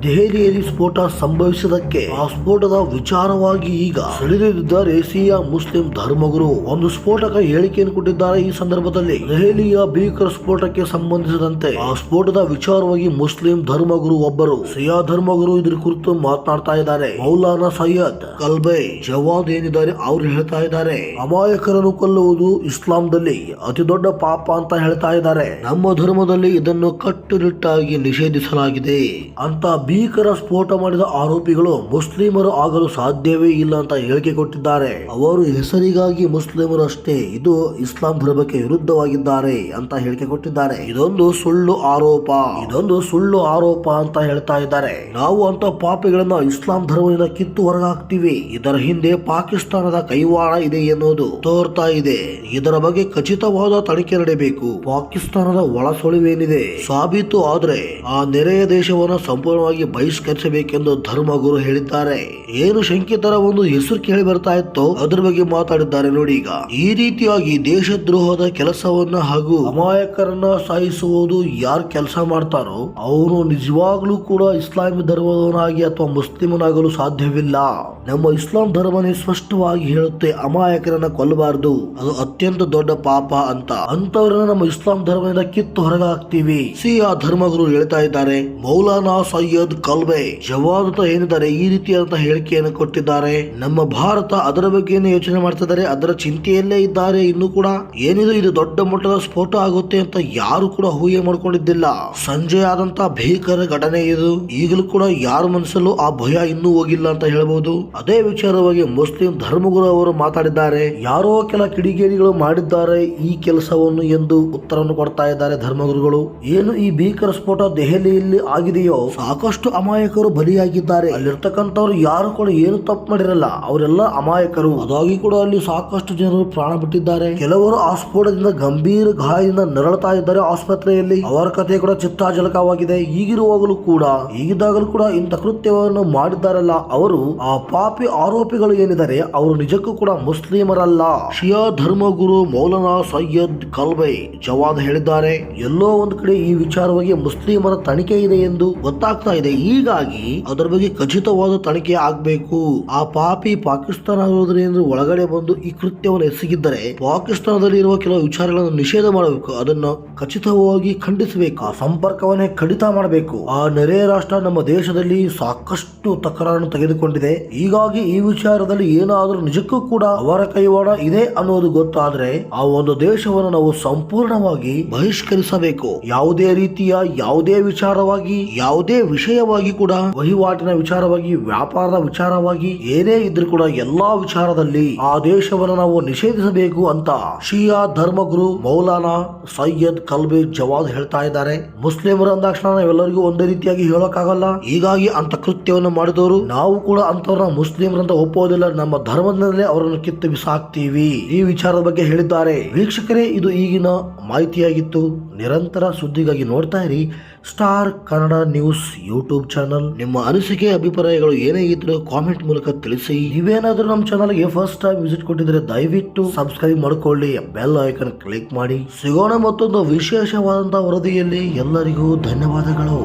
ದೆಹಲಿಯಲ್ಲಿ ಸ್ಫೋಟ ಸಂಭವಿಸಿದಕ್ಕೆ ಆ ಸ್ಫೋಟದ ವಿಚಾರವಾಗಿ ಈಗ ಸೆಳೆದಿದ್ದಾರೆ ಸಿಯಾ ಮುಸ್ಲಿಂ ಧರ್ಮಗುರು ಒಂದು ಸ್ಫೋಟಕ ಹೇಳಿಕೆಯನ್ನು ಕೊಟ್ಟಿದ್ದಾರೆ. ಈ ಸಂದರ್ಭದಲ್ಲಿ ದೆಹಲಿಯ ಭೀಕರ ಸ್ಫೋಟಕ್ಕೆ ಸಂಬಂಧಿಸಿದಂತೆ ಆ ಸ್ಫೋಟದ ವಿಚಾರವಾಗಿ ಮುಸ್ಲಿಂ ಧರ್ಮಗುರು ಒಬ್ಬರು ಸಿಯಾ ಧರ್ಮಗುರು ಇದ್ರ ಕುರಿತು ಮಾತನಾಡ್ತಾ ಇದ್ದಾರೆ. ಮೌಲಾನಾ ಸೈಯದ್ ಕಲ್ಬೆ ಜವಾದ್ ಏನಿದ್ದಾರೆ ಅವ್ರು ಹೇಳ್ತಾ ಇದ್ದಾರೆ, ಅಮಾಯಕರನ್ನು ಕೊಲ್ಲುವುದು ಇಸ್ಲಾಂದಲ್ಲಿ ಅತಿ ದೊಡ್ಡ ಪಾಪ ಅಂತ ಹೇಳ್ತಾ ಇದ್ದಾರೆ. ನಮ್ಮ ಧರ್ಮದಲ್ಲಿ ಇದನ್ನು ಕಟ್ಟುನಿಟ್ಟಾಗಿ ನಿಷೇಧಿಸಲಾಗಿದೆ ಅಂತ ಭೀಕರ ಸ್ಫೋಟ ಮಾಡಿದ ಆರೋಪಿಗಳು ಮುಸ್ಲಿಮರು ಆಗಲು ಸಾಧ್ಯವೇ ಇಲ್ಲ ಅಂತ ಹೇಳಿಕೆ ಕೊಟ್ಟಿದ್ದಾರೆ. ಅವರು ಹೆಸರಿಗಾಗಿ ಮುಸ್ಲಿಮರು ಅಷ್ಟೇ, ಇದು ಇಸ್ಲಾಂ ಧರ್ಮಕ್ಕೆ ವಿರುದ್ಧವಾಗಿದ್ದಾರೆ ಅಂತ ಹೇಳಿಕೆ ಕೊಟ್ಟಿದ್ದಾರೆ. ಇದೊಂದು ಸುಳ್ಳು ಆರೋಪ ಅಂತ ಹೇಳ್ತಾ ಇದ್ದಾರೆ. ನಾವು ಅಂತ ಪಾಪಿಗಳನ್ನ ಇಸ್ಲಾಂ ಧರ್ಮದಿಂದ ಕಿತ್ತು ಹೊರಗಾಕ್ತಿವಿ. ಇದರ ಹಿಂದೆ ಪಾಕಿಸ್ತಾನದ ಕೈವಾಡ ಇದೆ ಎನ್ನುವುದು ತೋರ್ತಾ ಇದೆ. ಇದರ ಬಗ್ಗೆ ಖಚಿತವಾದ ತನಿಖೆ ನಡೆಯಬೇಕು. ಪಾಕಿಸ್ತಾನದ ಒಳಸುಳಿವೇನಿದೆ ಸಾಬೀತು ಆದ್ರೆ ಆ ನೆರೆಯ ದೇಶವನ್ನು ಸಂಪೂರ್ಣವಾಗಿ ಬಹಿಷ್ಕರಿಸಬೇಕೆಂದು ಧರ್ಮಗುರು ಹೇಳಿದ್ದಾರೆ. ಏನು ಶಂಕಿತರ ಒಂದು ಹೆಸರು ಕೇಳಿ ಬರ್ತಾ ಇತ್ತು ಅದ್ರ ಬಗ್ಗೆ ಮಾತಾಡಿದ್ದಾರೆ ನೋಡಿ. ಈಗ ಈ ರೀತಿಯಾಗಿ ದೇಶದ್ರೋಹದ ಕೆಲಸವನ್ನ ಹಾಗೂ ಅಮಾಯಕರನ್ನ ಸಾಯಿಸುವುದು ಯಾರು ಕೆಲಸ ಮಾಡ್ತಾರೋ ಅವರು ನಿಜವಾಗ್ಲೂ ಕೂಡ ಇಸ್ಲಾಮಿ ಧರ್ಮದವನಾಗಿ ಅಥವಾ ಮುಸ್ಲಿಮನಾಗಲು ಸಾಧ್ಯವಿಲ್ಲ. ನಮ್ಮ ಇಸ್ಲಾಂ ಧರ್ಮನೇ ಸ್ಪಷ್ಟವಾಗಿ ಹೇಳುತ್ತೆ ಅಮಾಯಕರನ್ನ ಕೊಲ್ಲಬಾರದು, ಅದು ಅತ್ಯಂತ ದೊಡ್ಡ ಪಾಪ ಅಂತ. ಅಂತವರನ್ನ ನಮ್ಮ ಇಸ್ಲಾಂ ಧರ್ಮದಿಂದ ಕಿತ್ತು ಹೊರಗಾಕ್ತಿವಿ ಸಿಯಾ ಧರ್ಮಗುರು ಹೇಳ್ತಾ ಇದ್ದಾರೆ. ಮೌಲಾನಾ ಸೈಯದ್ ಕಲ್ಬೆ ಜವಾದ್ ಏನಿದ್ದಾರೆ ಈ ರೀತಿಯಾದಂತಹ ಹೇಳಿಕೆಯನ್ನು ಕೊಟ್ಟಿದ್ದಾರೆ. ನಮ್ಮ ಭಾರತ ಅದರ ಬಗ್ಗೆ ಯೋಚನೆ ಮಾಡ್ತಿದ್ದಾರೆ, ಅದರ ಚಿಂತೆಯಲ್ಲೇ ಇದ್ದಾರೆ. ಇನ್ನು ಕೂಡ ಏನಿದು ಇದು ದೊಡ್ಡ ಮಟ್ಟದ ಸ್ಫೋಟ ಆಗುತ್ತೆ ಅಂತ ಯಾರು ಕೂಡ ಊಹೆ ಮಾಡ್ಕೊಂಡಿದ್ದಿಲ್ಲ. ಸಂಜೆ ಆದಂತ ಭೀಕರ ಘಟನೆ ಇದು. ಈಗಲೂ ಕೂಡ ಯಾರ ಮನಸ್ಸಲ್ಲೂ ಆ ಭಯ ಇನ್ನೂ ಹೋಗಿಲ್ಲ ಅಂತ ಹೇಳ್ಬಹುದು. ಅದೇ ವಿಚಾರವಾಗಿ ಮುಸ್ಲಿಂ ಧರ್ಮಗುರು ಅವರು ಮಾತಾಡಿದ್ದಾರೆ. ಯಾರೋ ಕೆಲ ಕಿಡಿಗೇಡಿಗಳು ಮಾಡಿದ್ದಾರೆ ಈ ಕೆಲಸವನ್ನು ಎಂದು ಉತ್ತರವನ್ನು ಕೊಡ್ತಾ ಇದ್ದಾರೆ ಧರ್ಮಗುರುಗಳು. ಏನು ಈ ಭೀಕರ ಸ್ಫೋಟ ದೆಹಲಿಯಲ್ಲಿ ಆಗಿದೆಯೋ ಸಾಕಷ್ಟು ಅಮಾಯಕರು ಬಲಿಯಾಗಿದ್ದಾರೆ. ಅಲ್ಲಿರ್ತಕ್ಕಂಥವ್ರು ಯಾರು ಕೂಡ ಏನು ತಪ್ಪು ಮಾಡಿರಲ್ಲ, ಅವರೆಲ್ಲ ಅಮಾಯಕರು. ಅದಾಗಿ ಕೂಡ ಅಲ್ಲಿ ಸಾಕಷ್ಟು ಜನರು ಪ್ರಾಣ ಬಿಟ್ಟಿದ್ದಾರೆ. ಕೆಲವರು ಆ ಸ್ಫೋಟದಿಂದ ಗಂಭೀರ ಗಾಯದಿಂದ ನರಳುತ್ತಾ ಇದ್ದಾರೆ ಆಸ್ಪತ್ರೆಯಲ್ಲಿ. ಅವರ ಕಥೆ ಕೂಡ ಚಿತ್ತಾಜನಕವಾಗಿದೆ. ಈಗಿದಾಗಲೂ ಕೂಡ ಇಂಥ ಕೃತ್ಯವನ್ನು ಮಾಡಿದ್ದಾರಲ್ಲ ಅವರು ಆ ಪಾಪಿ ಆರೋಪಿಗಳು ಏನಿದ್ದಾರೆ ಅವರು ನಿಜಕ್ಕೂ ಕೂಡ ಮುಸ್ಲಿಮರಲ್ಲ. ಶಿಯಾ ಧರ್ಮಗುರು ಮೌಲಾನಾ ಸೈಯದ್ ಕಲ್ಬೆ ಜವಾದ್ ಹೇಳಿದ್ದಾರೆ. ಎಲ್ಲೋ ಒಂದು ಕಡೆ ಈ ವಿಚಾರವಾಗಿ ಮುಸ್ಲಿಮರ ತನಿಖೆ ಇದೆ ಎಂದು ಗೊತ್ತಾಗ್ತಾ ಇದೆ. ಹೀಗಾಗಿ ಅದರ ಬಗ್ಗೆ ಖಚಿತವಾದ ತನಿಖೆ ಆಗ್ಬೇಕು. ಆ ಪಾಪಿ ಪಾಕಿಸ್ತಾನ ಒಳಗಡೆ ಬಂದು ಈ ಕೃತ್ಯವನ್ನು ಎಸಗಿದ್ದರೆ ಪಾಕಿಸ್ತಾನದಲ್ಲಿ ಇರುವ ಕೆಲವು ವಿಚಾರಗಳನ್ನು ನಿಷೇಧ ಮಾಡಬೇಕು, ಅದನ್ನ ಖಚಿತವಾಗಿ ಖಂಡಿಸಬೇಕು, ಆ ಸಂಪರ್ಕವನ್ನೇ ಕಡಿತ ಮಾಡಬೇಕು. ಆ ನೆರೆಯ ರಾಷ್ಟ್ರ ನಮ್ಮ ದೇಶದಲ್ಲಿ ಸಾಕಷ್ಟು ತಕರಾರನ್ನು ತೆಗೆದುಕೊಂಡಿದೆ. ಹೀಗಾಗಿ ಈ ವಿಚಾರದಲ್ಲಿ ಏನಾದರೂ ನಿಜಕ್ಕೂ ಕೂಡ ಅವರ ಕೈವಾಡ ಇದೆ ಅನ್ನೋದು ಗೊತ್ತಾದ್ರೆ ಆ ಒಂದು ದೇಶವನ್ನು ನಾವು ಸಂಪೂರ್ಣವಾಗಿ ಬಹಿಷ್ಕರಿಸಬೇಕು. ಯಾವುದೇ ರೀತಿಯ ಯಾವುದೇ ವಿಚಾರವಾಗಿ ಯಾವುದೇ ವಿಷಯವಾಗಿ ಕೂಡ ವಹಿವಾಟಿನ ವಿಚಾರವಾಗಿ ವ್ಯಾಪಾರದ ವಿಚಾರವಾಗಿ ಏನೇ ಇದ್ರೂ ಕೂಡ ಎಲ್ಲಾ ವಿಚಾರದಲ್ಲಿ ಆ ದೇಶವನ್ನು ನಾವು ನಿಷೇಧಿಸಬೇಕು ಅಂತ ಶಿಯಾ ಧರ್ಮಗುರು ಮೌಲಾನಾ ಸೈಯದ್ ಕಲ್ಬೆ ಜವಾದ್ ಹೇಳ್ತಾ ಇದ್ದಾರೆ. ಮುಸ್ಲಿಮರು ಅಂದಾಕ್ಷಣ ನಾವೆಲ್ಲರಿಗೂ ಒಂದೇ ರೀತಿಯಾಗಿ ಹೇಳೋಕ್ಕಾಗಲ್ಲ. ಹೀಗಾಗಿ ಅಂತ ಕೃತ್ಯವನ್ನು ಮಾಡಿದವರು ನಾವು ಕೂಡ ಅಂತವ್ರನ್ನ ಮುಸ್ಲಿಮರಂತ ಒಪ್ಪೋದಿಲ್ಲ, ನಮ್ಮ ಧರ್ಮದಿಂದಲೇ ಅವರನ್ನು ಕಿತ್ತು ಬಿಸಾಕ್ತೀವಿ ಈ ವಿಚಾರದ ಬಗ್ಗೆ ಹೇಳಿದ್ದಾರೆ. ವೀಕ್ಷಕರೇ, ಇದು ಈಗಿನ ಮಾಹಿತಿಯಾಗಿತ್ತು. ನಿರಂತರ ಸುದ್ದಿಗಾಗಿ ನೋಡ್ತಾ ಇರಿ star Kannada news YouTube channel. ನಿಮ್ಮ ಅನಿಸಿಕೆ ಅಭಿಪ್ರಾಯಗಳು ಏನೇ ಇದ್ರೂ ಕಾಮೆಂಟ್ ಮೂಲಕ ತಿಳಿಸಿ. ನೀವೇನಾದ್ರೂ ನಮ್ಮ ಚಾನಲ್ಗೆ ಫಸ್ಟ್ ಟೈಮ್ ವಿಸಿಟ್ ಕೊಟ್ಟಿದ್ರೆ ದಯವಿಟ್ಟು ಸಬ್ಸ್ಕ್ರೈಬ್ ಮಾಡ್ಕೊಳ್ಳಿ, ಬೆಲ್ ಐಕನ್ ಕ್ಲಿಕ್ ಮಾಡಿ. ಸಿಗೋಣ ಮತ್ತೊಂದು ವಿಶೇಷವಾದಂತಹ ವರದಿಯಲ್ಲಿ. ಎಲ್ಲರಿಗೂ ಧನ್ಯವಾದಗಳು.